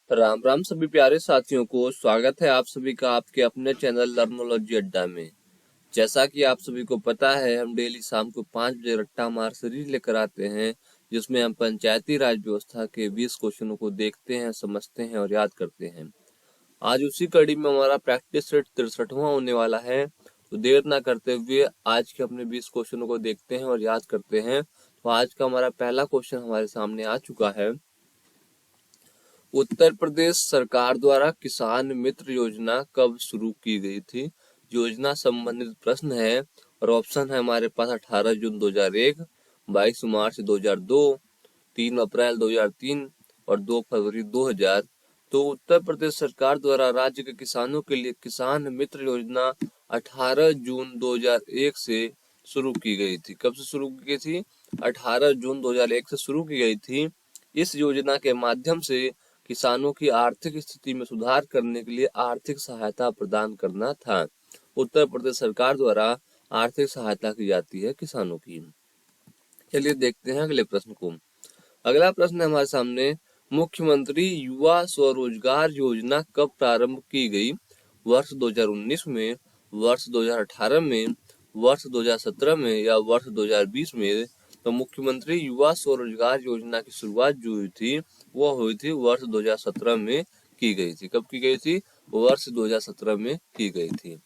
राम राम सभी प्यारे साथियों को स्वागत है आप सभी का आपके अपने चैनल लर्नोलॉजी अड्डा में। जैसा कि आप सभी को पता है, हम डेली शाम को 5 बजे रट्टा मार सीरीज लेकर आते हैं, जिसमें हम पंचायती राज व्यवस्था के 20 क्वेश्चनों को देखते हैं, समझते हैं और याद करते हैं। आज उसी कड़ी में हमारा प्रैक्टिस सेट 63वां होने वाला है, तो देर ना करते हुए आज के अपने 20 क्वेश्चनों को देखते हैं और याद करते हैं। तो आज का हमारा पहला क्वेश्चन हमारे सामने आ चुका है। उत्तर प्रदेश सरकार द्वारा किसान मित्र योजना कब शुरू की गई थी? योजना संबंधित प्रश्न है और ऑप्शन है हमारे पास 18 जून 2001, 22 मार्च 2002, 3 अप्रैल 2003 और 2 फरवरी 2000। तो उत्तर प्रदेश सरकार द्वारा राज्य के किसानों के लिए किसान मित्र योजना 18 जून 2001 से शुरू की गई थी। कब से शुरू की गई थी? 18 जून 2001 से शुरू की गई थी। इस योजना के माध्यम से किसानों की आर्थिक स्थिति में सुधार करने के लिए आर्थिक सहायता प्रदान करना था। उत्तर प्रदेश सरकार द्वारा आर्थिक सहायता की जाती है किसानों की। चलिए देखते हैं अगले प्रश्न को। अगला प्रश्न है हमारे सामने, मुख्यमंत्री युवा स्वरोजगार योजना कब प्रारंभ की गई? वर्ष 2019 में, वर्ष 2018 में, वर्ष 2017 में या वर्ष 2020 में? तो मुख्यमंत्री युवा स्वरोजगार योजना की शुरुआत जो हुई थी वो हुई थी वर्ष 2017 में की गई थी। कब की गई थी? वर्ष 2017 में की गई थी।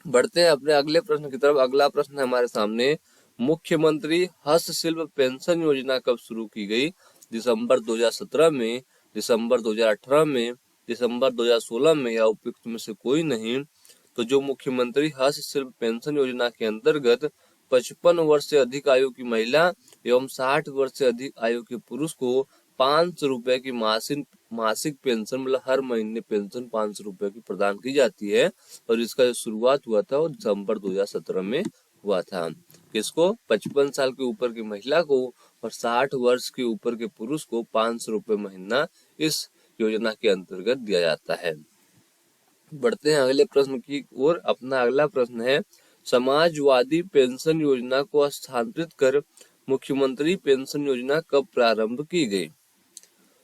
बढ़ते हैं अपने अगले प्रश्न की तरफ। अगला प्रश्न है हमारे सामने, मुख्यमंत्री हस्तशिल्प पेंशन योजना कब शुरू की गई? दिसंबर 2017 में, दिसंबर 2018 में, दिसंबर 2016 में या उपयुक्त में से कोई नहीं? तो जो मुख्यमंत्री हस्तशिल्प पेंशन योजना के अंतर्गत 55 वर्ष से अधिक आयु की महिला एवं 60 वर्ष से अधिक आयु के पुरुष को 500 रुपए की मासिक पेंशन, मतलब हर महीने पेंशन 500 रुपए की प्रदान की जाती है। और इसका जो शुरुआत हुआ था वो दिसंबर 2017 में हुआ था। किसको? 55 साल के ऊपर की महिला को और 60 वर्ष के ऊपर के पुरुष को 500 रुपए महीना इस योजना के अंतर्गत दिया जाता है। बढ़ते हैं अगले प्रश्न की ओर। अपना अगला प्रश्न है, समाजवादी पेंशन योजना को स्थानांतरित कर मुख्यमंत्री पेंशन योजना कब प्रारंभ की गई?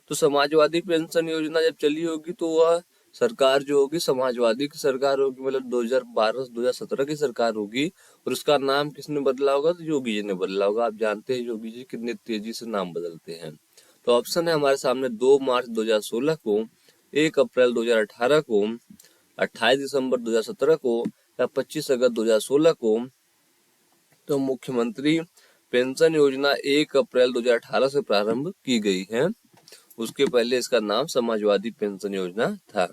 तो समाजवादी पेंशन योजना जब चली होगी तो वह सरकार जो होगी समाजवादी की सरकार होगी, मतलब 2012-2017 की सरकार होगी। और उसका नाम किसने बदला होगा? तो योगी जी ने बदला होगा। आप जानते हैं योगी जी कितने तेजी से नाम बदलते हैं। तो ऑप्शन है हमारे सामने 2 मार्च 2016 को, 1 अप्रैल 2018 को, 28 दिसंबर 2017 को या 25 अगस्त 2016 को। तो मुख्यमंत्री पेंशन योजना 1 अप्रैल 2018 से प्रारंभ की गई है। उसके पहले इसका नाम समाजवादी पेंशन योजना था।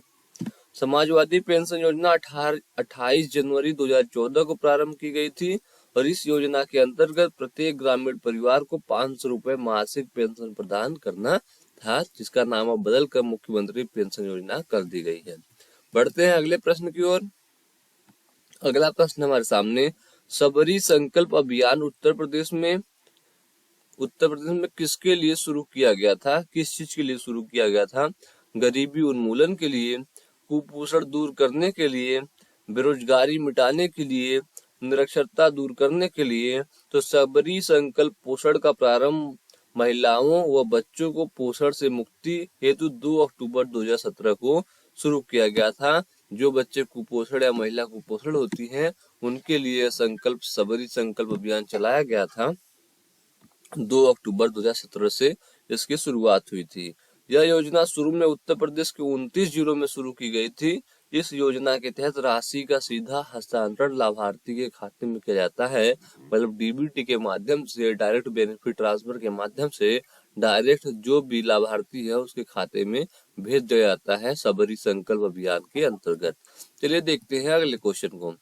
समाजवादी पेंशन योजना 28 जनवरी 2014 को प्रारंभ की गई थी और इस योजना के अंतर्गत प्रत्येक ग्रामीण परिवार को 500 रुपए मासिक पेंशन प्रदान करना था, जिसका नाम अब बदल कर मुख्यमंत्री पेंशन योजना कर दी गई है। बढ़ते हैं अगले प्रश्न की ओर। अगला प्रश्न हमारे सामने, सबरी संकल्प अभियान उत्तर प्रदेश में किसके लिए शुरू किया गया था? किस चीज के लिए शुरू किया गया था? गरीबी उन्मूलन के लिए, कुपोषण दूर करने के लिए, बेरोजगारी मिटाने के लिए, निरक्षरता दूर करने के लिए। तो सबरी संकल्प पोषण का प्रारंभ महिलाओं व बच्चों को पोषण से मुक्ति हेतु 2 अक्टूबर 2017 को शुरू किया गया था। जो बच्चे कुपोषण या महिला कुपोषण होती हैं उनके लिए सबरी संकल्प अभियान चलाया गया था। 2 अक्टूबर 2017 से इसकी शुरुआत हुई थी। यह योजना शुरू में उत्तर प्रदेश के 29 जिलों में शुरू की गई थी। इस योजना के तहत राशि का सीधा हस्तांतरण लाभार्थी के खाते में किया जाता है, मतलब डीबीटी के माध्यम से, डायरेक्ट बेनिफिट ट्रांसफर के माध्यम से डायरेक्ट जो भी लाभार्थी है उसके खाते में भेज दिया जाता है सबरी संकल्प अभियान के अंतर्गत। चलिए देखते हैं अगले क्वेश्चन को।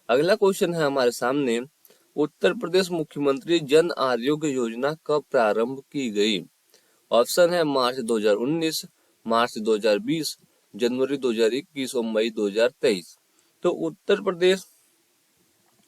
अगला क्वेश्चन है हमारे सामने, उत्तर प्रदेश मुख्यमंत्री जन आरोग्य योजना कब प्रारंभ की गई? ऑप्शन है मार्च 2019, मार्च 2020, जनवरी 2021 और मई 2023। तो उत्तर प्रदेश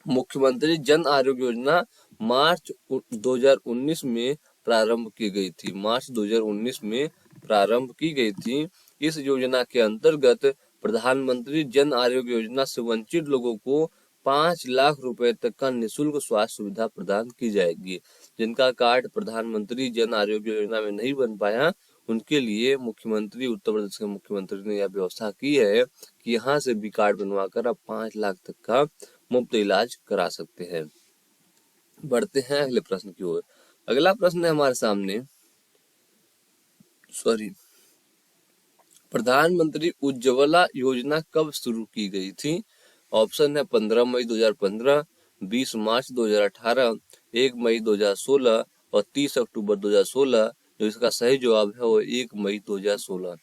मुख्यमंत्री जन आरोग्य योजना मार्च 2019 में प्रारंभ की गई थी। मार्च 2019 में प्रारंभ की गई थी। इस योजना के अंतर्गत प्रधानमंत्री जन आरोग्य योजना से वंचित लोगों को 5 लाख रुपए तक का निःशुल्क स्वास्थ्य सुविधा प्रदान की जाएगी। जिनका कार्ड प्रधानमंत्री जन आरोग्य योजना में नहीं बन पाया उनके लिए मुख्यमंत्री, उत्तर प्रदेश के मुख्यमंत्री ने यह व्यवस्था की है कि यहाँ से भी कार्ड बनवाकर आप 5 लाख तक का मुफ्त इलाज करा सकते हैं। बढ़ते हैं अगले प्रश्न की ओर। अगला प्रश्न है हमारे सामने, प्रधानमंत्री उज्ज्वला योजना कब शुरू की गई थी? ऑप्शन है 15 मई 2015, 20 मार्च 2018, 1 मई 2016 और 30 अक्टूबर 2016। जो इसका सही जवाब है वो 1 मई 2016।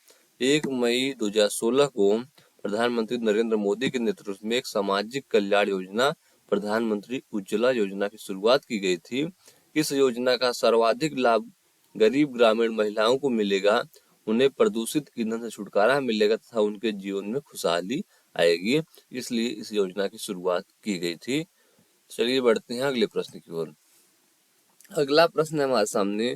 1 मई 2016 को प्रधानमंत्री नरेंद्र मोदी के नेतृत्व में एक सामाजिक कल्याण योजना प्रधानमंत्री उज्ज्वला योजना की शुरुआत की गई थी। इस योजना का सर्वाधिक लाभ गरीब ग्रामीण महिलाओं को मिलेगा, उन्हें प्रदूषित ईंधन से छुटकारा मिलेगा तथा उनके जीवन में खुशहाली आएगी, इसलिए इस योजना की शुरुआत की गई थी। चलिए बढ़ते हैं अगले प्रश्न की ओर। अगला प्रश्न है हमारे सामने,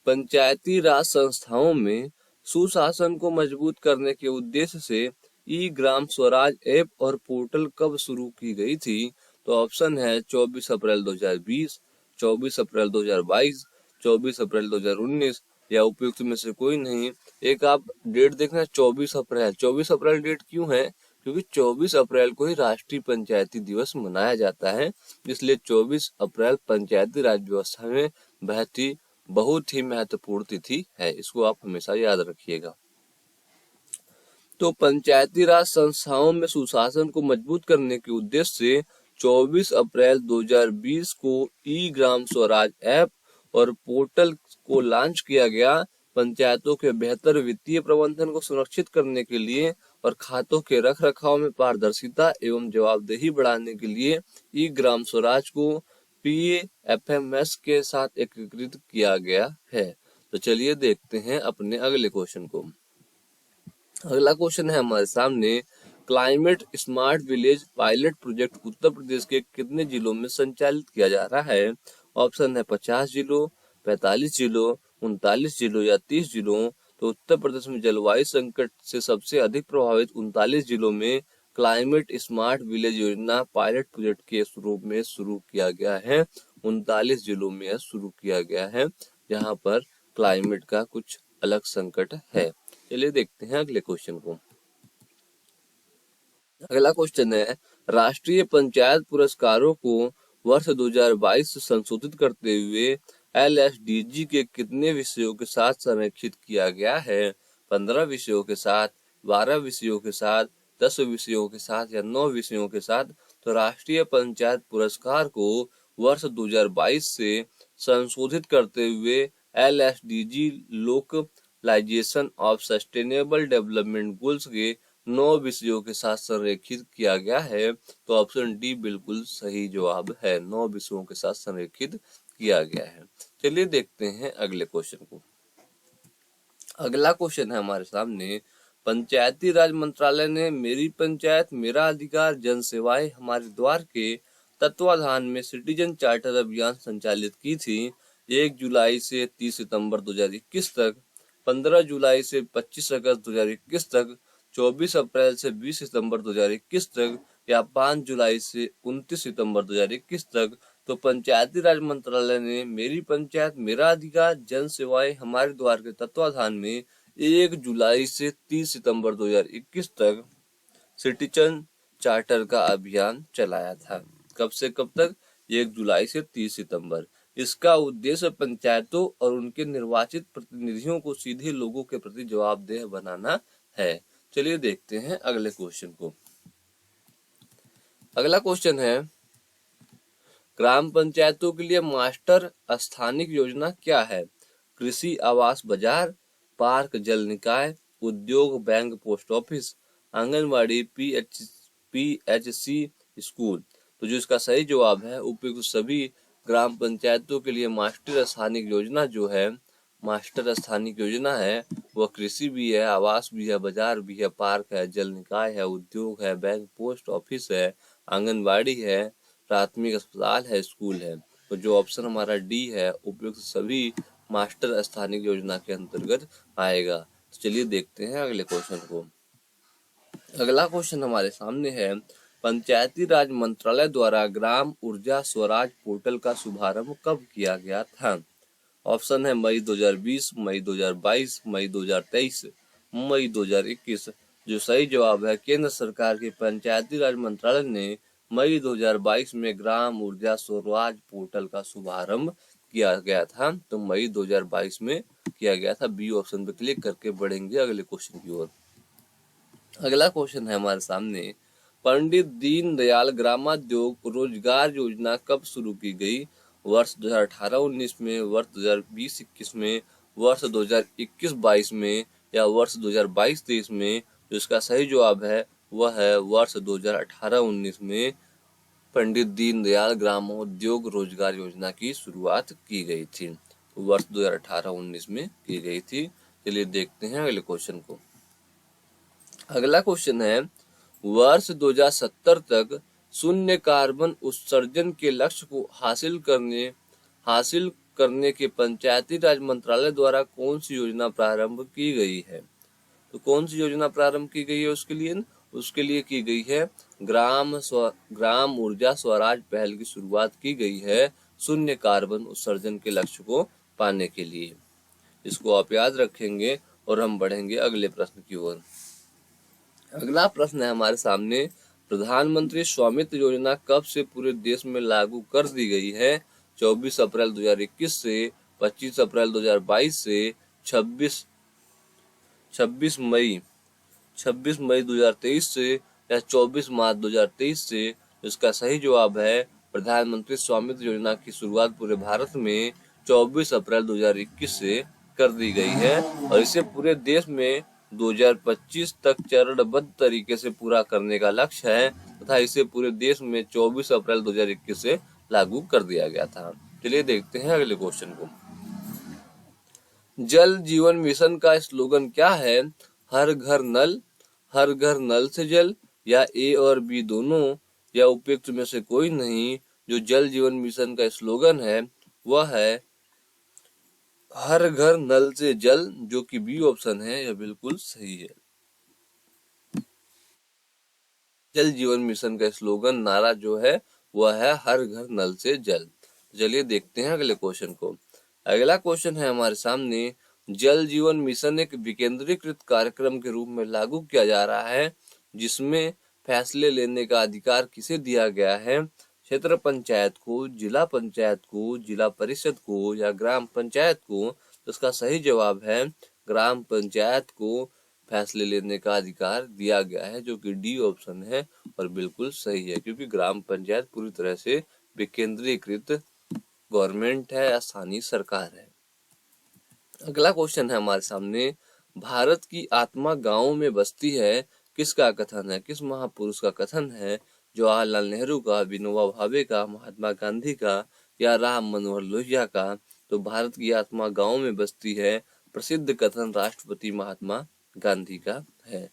पंचायती राज संस्थाओं में सुशासन को मजबूत करने के उद्देश्य से ई ग्राम स्वराज ऐप और पोर्टल कब शुरू की गई थी? तो ऑप्शन है 24 अप्रैल 2020, 24 अप्रैल 2022, 24 अप्रैल 2019 या उपयुक्त में से कोई नहीं। एक आप डेट देखना, 24 अप्रैल। 24 अप्रैल डेट क्यों है? क्योंकि 24 अप्रैल को ही राष्ट्रीय पंचायती दिवस मनाया जाता है, इसलिए 24 अप्रैल पंचायती राज व्यवस्था में बहुत ही महत्वपूर्ण तिथि है। इसको आप हमेशा याद रखिएगा। तो पंचायती राज संस्थाओं में सुशासन को मजबूत करने के उद्देश्य से 24 अप्रैल 2020 को ई ग्राम स्वराज ऐप और पोर्टल को लॉन्च किया गया। पंचायतों के बेहतर वित्तीय प्रबंधन को सुनिश्चित करने के लिए और खातों के रख रखाव में पारदर्शिता एवं जवाबदेही बढ़ाने के लिए ई ग्राम स्वराज को PFMS के साथ एकीकृत किया गया है। तो चलिए देखते हैं अपने अगले क्वेश्चन को। अगला क्वेश्चन है हमारे सामने, climate smart village pilot project Uttar Pradesh के कितने जिलों में संचालित किया जा रहा है? ऑप्शन है 50 जिलों, 45 जिलों, 39 जिलों या 30 जिलों। तो उत्तर प्रदेश में जलवायु संकट से सबसे अधिक प्रभावित 39 जिलों में क्लाइमेट स्मार्ट विलेज योजना पायलट प्रोजेक्ट के रूप में शुरू किया गया है। 39 जिलों में शुरू किया गया है जहाँ पर क्लाइमेट का कुछ अलग संकट है। चलिए देखते हैं अगले क्वेश्चन को। अगला क्वेश्चन है, राष्ट्रीय पंचायत पुरस्कारों को वर्ष 2022 से संशोधित करते हुए LSDG के कितने विषयों के साथ संरेखित किया गया है? 15 विषयों के साथ, 12 विषयों के साथ, 10 विषयों के साथ या 9 विषयों के साथ? तो राष्ट्रीय पंचायत पुरस्कार को वर्ष 2022 से संशोधित करते हुए LSDG localisation of sustainable development goals के 9 विषयों के साथ संरेखित किया गया है। तो ऑप्शन डी बिल्कुल सही जवाब है, 9 विषयों के साथ संरेखित किया गया है। चलिए देखते हैं अगले क्वेश्चन को। अगला क्वेश्चन है हमारे सामने, पंचायती राज मंत्रालय ने मेरी पंचायत मेरा अधिकार जन सेवाएं हमारे द्वार के तत्वाधान में सिटीजन चार्टर अभियान संचालित की थी। 1 जुलाई से 30 सितंबर 2021 तक, 15 जुलाई से 25 अगस्त 2021 तक, 24 अप्रैल से 20 सितंबर 2021 तक या 5 जुलाई से 29 सितंबर 2021 तक। तो पंचायती राज मंत्रालय ने मेरी पंचायत मेरा अधिकार जन सेवाएं हमारे द्वार के तत्वाधान में 1 जुलाई से 30 सितंबर 2021 तक सिटीजन चार्टर का अभियान चलाया था। कब से कब तक? 1 जुलाई से 30 सितंबर। इसका उद्देश्य पंचायतों और उनके निर्वाचित प्रतिनिधियों को सीधे लोगों के प्रति जवाबदेह बनाना है। चलिए देखते हैं अगले क्वेश्चन को। अगला क्वेश्चन है, ग्राम पंचायतों के लिए मास्टर स्थानिक योजना क्या है? कृषि आवास बाजार, पार्क जल निकाय, उद्योग bank post office, anganwadi PHC school. तो जो इसका सही जवाब है, उपयुक्त सभी ग्राम पंचायतों के लिए मास्टर स्थानिक योजना जो है, मास्टर स्थानिक योजना है, वह कृषि भी है, आवास भी है, बाजार भी है, पार्क है, जल निकाय है, उद्योग है, बैंक पोस्ट ऑफिस है, आंगनबाड़ी है, प्राथमिक अस्पताल है, स्कूल है। तो जो ऑप्शन हमारा डी है, उपयुक्त सभी मास्टर स्थानिक योजना के अंतर्गत आएगा। तो चलिए देखते हैं अगले क्वेश्चन को। अगला क्वेश्चन हमारे सामने है, पंचायती राज मंत्रालय द्वारा ग्राम ऊर्जा स्वराज पोर्टल का शुभारंभ कब किया गया था? ऑप्शन है मई 2020, मई 2022, मई 2023, मई 2021। जो सही जवाब है, केंद्र सरकार के पंचायती राज मंत्रालय ने मई 2022 में ग्राम ऊर्जा स्वराज पोर्टल का शुभारंभ किया गया था। तो मई 2022 में किया गया था। बी ऑप्शन पे क्लिक करके बढ़ेंगे अगले क्वेश्चन की ओर। अगला क्वेश्चन है हमारे सामने, पंडित दीनदयाल ग्रामोद्योग रोजगार योजना कब शुरू की गई? वर्ष 2018-19 में, वर्ष 2020-21 में, वर्ष 2021-22 में, या वर्ष 2022-23 में? जो इसका सही जवाब है वह है वर्ष 2018-19 में पंडित दीनदयाल ग्रामोद्योग रोजगार योजना की शुरुआत की गई थी। वर्ष 2018-19 में की गई थी। चलिए देखते हैं अगले क्वेश्चन को। अगला क्वेश्चन है, वर्ष 2070 तक शून्य कार्बन उत्सर्जन के लक्ष्य को हासिल करने के पंचायती राज मंत्रालय द्वारा कौन सी योजना प्रारंभ की गई है? तो कौन सी योजना प्रारंभ की गई है उसके लिए की गई है ग्राम ऊर्जा स्वराज पहल की शुरुआत की गई है शून्य कार्बन उत्सर्जन के लक्ष्य को पाने के लिए। इसको आप याद रखेंगे और हम बढ़ेंगे अगले प्रश्न की ओर। अगला प्रश्न है हमारे सामने, प्रधानमंत्री स्वामित्व योजना कब से पूरे देश में लागू कर दी गई है? 24 अप्रैल 2021 से, 25 अप्रैल 2022 से, 26 मई 2023 से, या 24 मार्च 2023 से? इसका सही जवाब है, प्रधानमंत्री स्वामित्व योजना की शुरुआत पूरे भारत में 24 अप्रैल 2021 से कर दी गई है और इसे पूरे देश में 2025 तक चरणबद्ध तरीके से पूरा करने का लक्ष्य है तथा इसे पूरे देश में 24 अप्रैल 2021 से लागू कर दिया गया था। चलिए देखते हैं अगले क्वेश्चन को। जल जीवन मिशन का स्लोगन क्या है? हर घर नल से जल, या ए और बी दोनों, या उपयुक्त में से कोई नहीं? जो जल जीवन मिशन का स्लोगन है वह है हर घर नल से जल, जो कि बी ऑप्शन है, यह बिल्कुल सही है। जल जीवन मिशन का स्लोगन नारा जो है वह है हर घर नल से जल। चलिए देखते हैं अगले क्वेश्चन को। अगला क्वेश्चन है हमारे सामने, जल जीवन मिशन एक विकेंद्रीकृत कार्यक्रम के रूप में लागू किया जा रहा है जिसमें फैसले लेने का अधिकार किसे दिया गया है? क्षेत्र पंचायत को, जिला पंचायत को, जिला परिषद को, या ग्राम पंचायत को? तो इसका सही जवाब है ग्राम पंचायत को फैसले लेने का अधिकार दिया गया है, जो कि डी ऑप्शन है और बिल्कुल सही है, क्योंकि ग्राम पंचायत पूरी तरह से विकेंद्रीकृत गवर्नमेंट है या स्थानीय सरकार है। अगला क्वेश्चन है हमारे सामने, भारत की आत्मा गाँव में बसती है, किसका कथन है? किस महापुरुष का कथन है? जवाहरलाल नेहरू का, विनोबा भावे का, महात्मा गांधी का, या राम मनोहर लोहिया का? तो भारत की आत्मा गाँव में बसती है प्रसिद्ध कथन राष्ट्रपति महात्मा गांधी का है।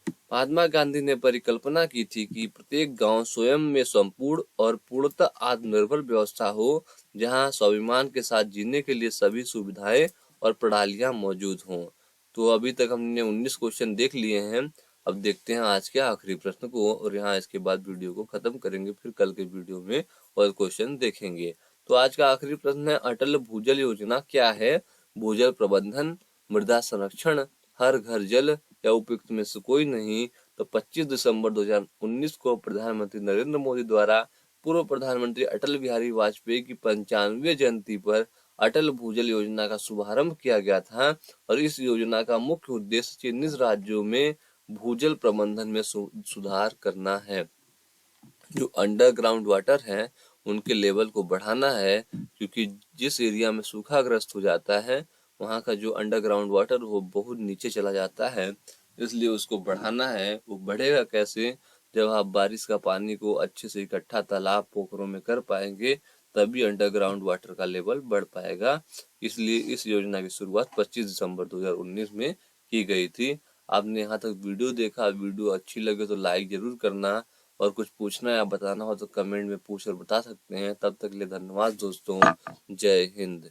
महात्मा गांधी ने परिकल्पना की थी कि प्रत्येक गांव स्वयं में संपूर्ण और पूर्णतः आत्मनिर्भर व्यवस्था हो, जहां स्वाभिमान के साथ जीने के लिए सभी सुविधाएं और प्रणालियां मौजूद हों। तो अभी तक हमने 19 क्वेश्चन देख लिए हैं। अब देखते हैं आज के आखिरी प्रश्न को और यहाँ इसके बाद वीडियो को खत्म करेंगे। फिर कल के वीडियो में और क्वेश्चन देखेंगे। तो आज का आखिरी प्रश्न है, अटल भूजल योजना क्या है? भूजल प्रबंधन, मृदा संरक्षण, हर घर जल, या उपयुक्त में से कोई नहीं? तो 25 दिसंबर 2019 को प्रधानमंत्री नरेंद्र मोदी द्वारा पूर्व प्रधानमंत्री अटल बिहारी वाजपेयी की 95वीं जयंती पर अटल भूजल योजना का शुभारंभ किया गया था और इस योजना का मुख्य उद्देश्य चिन्हित राज्यों में भूजल प्रबंधन में सुधार करना है। जो अंडरग्राउंड वाटर है उनके लेवल को बढ़ाना है, क्योंकि जिस एरिया में सूखाग्रस्त हो जाता है वहाँ का जो अंडरग्राउंड वाटर वो बहुत नीचे चला जाता है, इसलिए उसको बढ़ाना है। वो बढ़ेगा कैसे? जब आप बारिश का पानी को अच्छे से इकट्ठा तालाब पोखरों में कर पाएंगे तभी अंडरग्राउंड वाटर का लेवल बढ़ पाएगा। इसलिए इस योजना की शुरुआत 25 दिसंबर 2019 में की गई थी। आपने यहाँ तक वीडियो देखा, वीडियो अच्छी लगे तो लाइक जरूर करना और कुछ पूछना या बताना हो तो कमेंट में पूछ और बता सकते हैं। तब तक के लिए धन्यवाद दोस्तों। जय हिंद।